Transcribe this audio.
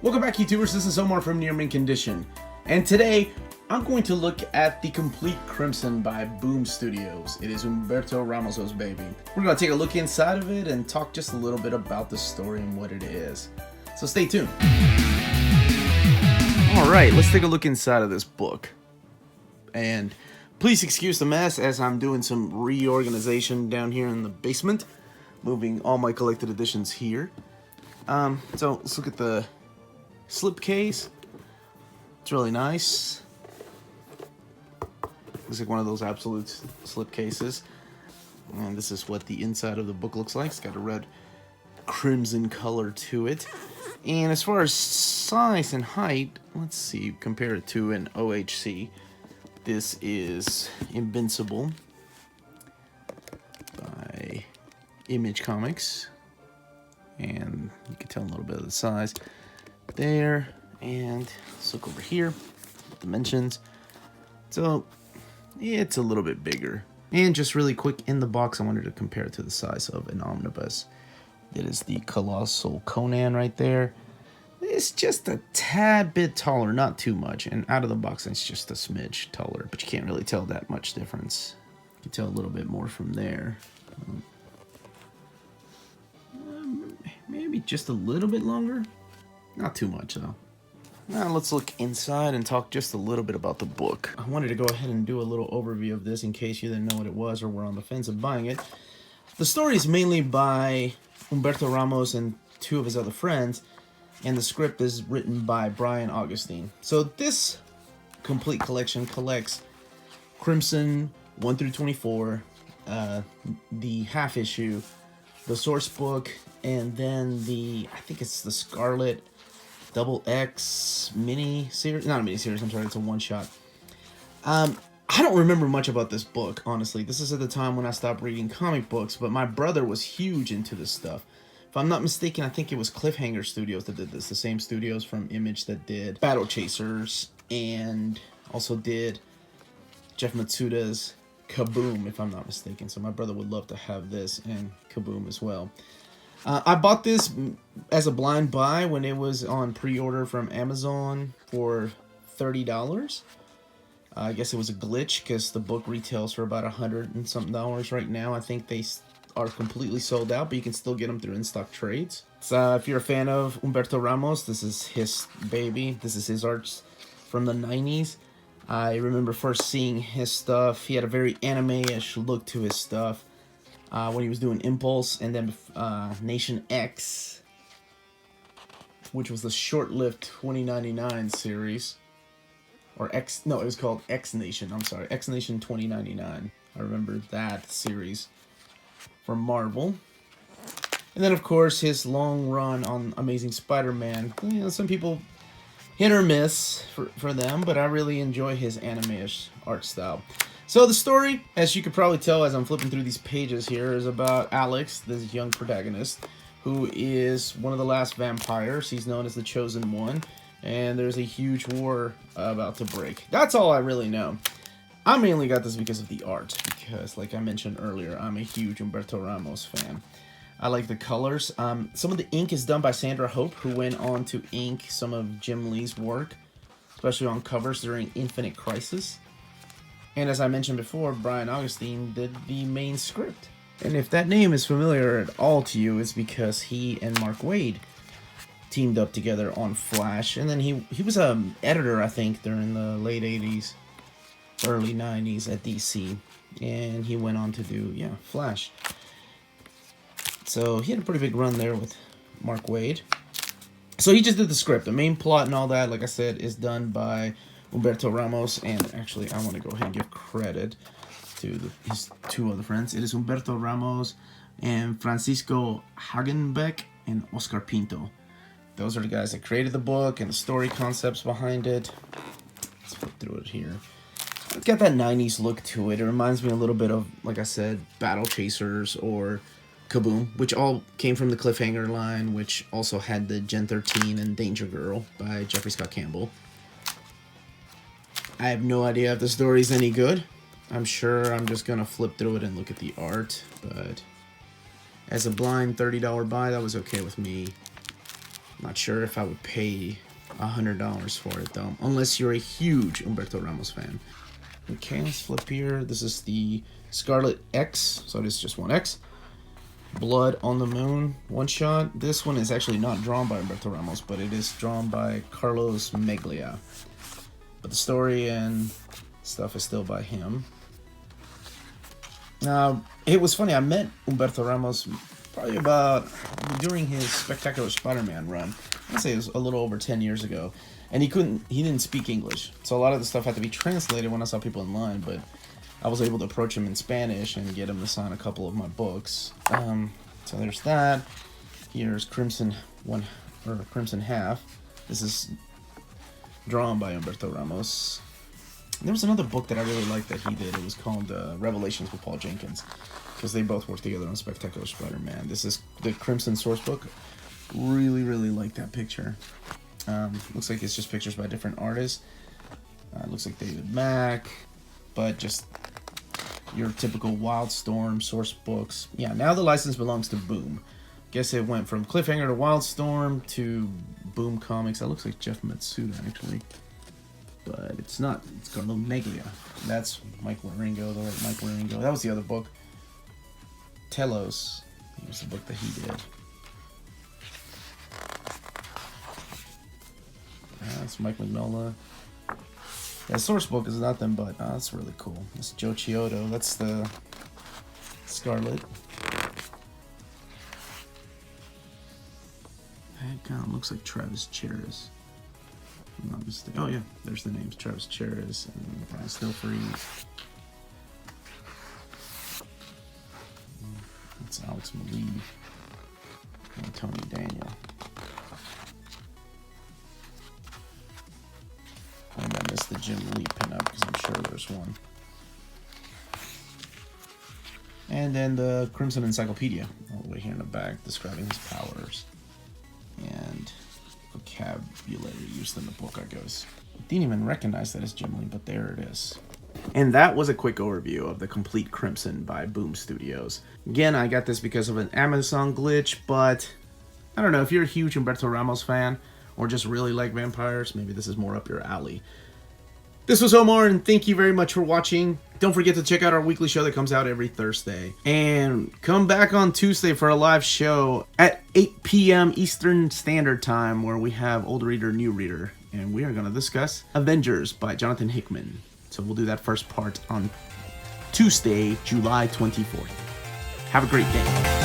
Welcome back, YouTubers. This is Omar from Near Mint Condition, and today I'm going to look at the Complete Crimson by Boom Studios. It is Humberto Ramos's baby. We're going to take a look inside of it and talk just a little bit about the story and what it is. So stay tuned. Alright, let's take a look inside of this book. And please excuse the mess as I'm doing some reorganization down here in the basement. Moving all my collected editions here. So let's look at the slipcase. It's really nice. Looks like one of those absolute slipcases. And this is what the inside of the book looks like. It's got a red crimson color to it. And as far as size and height, let's see, compare it to an OHC. This is Invincible by Image Comics. And you can tell a little bit of the size there. And let's look over here, dimensions. So it's a little bit bigger. And just really quick, in the box, I wanted to compare it to the size of an omnibus. It is the Colossal Conan right there. It's just a tad bit taller, not too much. And out of the box, it's just a smidge taller. But you can't really tell that much difference. You can tell a little bit more from there. Maybe just a little bit longer. Not too much, though. Now let's look inside and talk just a little bit about the book. I wanted to go ahead and do a little overview of this in case you didn't know what it was or were on the fence of buying it. The story is mainly by Humberto Ramos and two of his other friends, and the script is written by Brian Augustine. So this complete collection collects Crimson 1 through 24, the half issue, the source book, and then the, I think it's the Scarlet XX mini series, not a mini series, I'm sorry, it's a one shot. I don't remember much about this book, honestly. This is at the time when I stopped reading comic books, but my brother was huge into this stuff. If I'm not mistaken, I think it was Cliffhanger Studios that did this, the same studios from Image that did Battle Chasers, and also did Jeff Matsuda's Kaboom, if I'm not mistaken. So my brother would love to have this and Kaboom as well. I bought this as a blind buy when it was on pre-order from Amazon for $30. I guess it was a glitch because the book retails for about $100 and something right now. I think they are completely sold out, but you can still get them through in-stock trades. So if you're a fan of Humberto Ramos, this is his baby. This is his arts from the 90s. I remember first seeing his stuff. He had a very anime-ish look to his stuff. When he was doing Impulse, and then Nation X, which was the short-lived 2099 series, or X, no, it was called X Nation, I'm sorry, X Nation 2099, I remember that series from Marvel. And then, of course, his long run on Amazing Spider-Man. You know, some people hit or miss for them, but I really enjoy his anime-ish art style. So the story, as you could probably tell as I'm flipping through these pages here, is about Alex, this young protagonist, who is one of the last vampires. He's known as the Chosen One, and there's a huge war about to break. That's all I really know. I mainly got this because of the art, because, like I mentioned earlier, I'm a huge Humberto Ramos fan. I like the colors. Some of the ink is done by Sandra Hope, who went on to ink some of Jim Lee's work, especially on covers during Infinite Crisis. And as I mentioned before, Brian Augustine did the main script. And if that name is familiar at all to you, it's because he and Mark Waid teamed up together on Flash. And then he was an editor, I think, during the late 80s, early 90s at DC. And he went on to do, Flash. So he had a pretty big run there with Mark Waid. So he just did the script. The main plot and all that, like I said, is done by Humberto Ramos, and actually I want to go ahead and give credit to his two other friends. It is Humberto Ramos and Francisco Hagenbeck and Oscar Pinto. Those are the guys that created the book and the story concepts behind it. Let's flip through it here. It's got that 90s look to it. It reminds me a little bit of, like I said, Battle Chasers or Kaboom, which all came from the Cliffhanger line, which also had the Gen 13 and Danger Girl by Jeffrey Scott Campbell. I have no idea if the story's any good. I'm sure I'm just going to flip through it and look at the art, but as a blind $30 buy, that was okay with me. Not sure if I would pay $100 for it though, unless you're a huge Humberto Ramos fan. Okay, let's flip here. This is the Scarlet X, so it is just one X. Blood on the Moon, one shot. This one is actually not drawn by Humberto Ramos, but it is drawn by Carlos Meglia. But the story and stuff is still by him. Now, it was funny, I met Humberto Ramos probably about during his Spectacular Spider-Man run. I'd say it was a little over 10 years ago. And he didn't speak English. So a lot of the stuff had to be translated when I saw people in line, but I was able to approach him in Spanish and get him to sign a couple of my books. So there's that. Here's Crimson Half. This is drawn by Humberto Ramos. There was another book that I really liked that he did. It was called Revelations with Paul Jenkins, because they both worked together on Spectacular Spider-Man. This is the Crimson Source book. Really, really like that picture. Looks like it's just pictures by different artists. Looks like David Mack, but just your typical Wildstorm source books. Yeah, now the license belongs to Boom. Guess it went from Cliffhanger to Wildstorm to Boom Comics. That looks like Jeff Matsuda, actually. But it's not. It's Carlo Meglia. That's Mike Wieringo, the late Mike Wieringo. That was the other book. Telos. Here's the book that he did. That's Mike Mignola. That source book is nothing but... Oh, that's really cool. That's Joe Chiodo. That's the Scarlet. That kind of looks like Travis Cheris. I'm not mistaken. Oh, yeah. There's the names. Travis Cheris and Brian Stilfree. That's Alex Malik and Tony Daniel. And I missed the Jim Lee pinup because I'm sure there's one. And then the Crimson Encyclopedia, all the way here in the back, describing his powers and vocabulary used in the book, I guess. Didn't even recognize that as Jim Lee, but there it is. And that was a quick overview of the Complete Crimson by Boom Studios. Again, I got this because of an Amazon glitch, but I don't know, if you're a huge Humberto Ramos fan, or just really like vampires, maybe this is more up your alley. This was Omar, and thank you very much for watching. Don't forget to check out our weekly show that comes out every Thursday. And come back on Tuesday for a live show at 8 p.m. Eastern Standard Time, where we have Old Reader, New Reader. And we are going to discuss Avengers by Jonathan Hickman. So we'll do that first part on Tuesday, July 24th. Have a great day.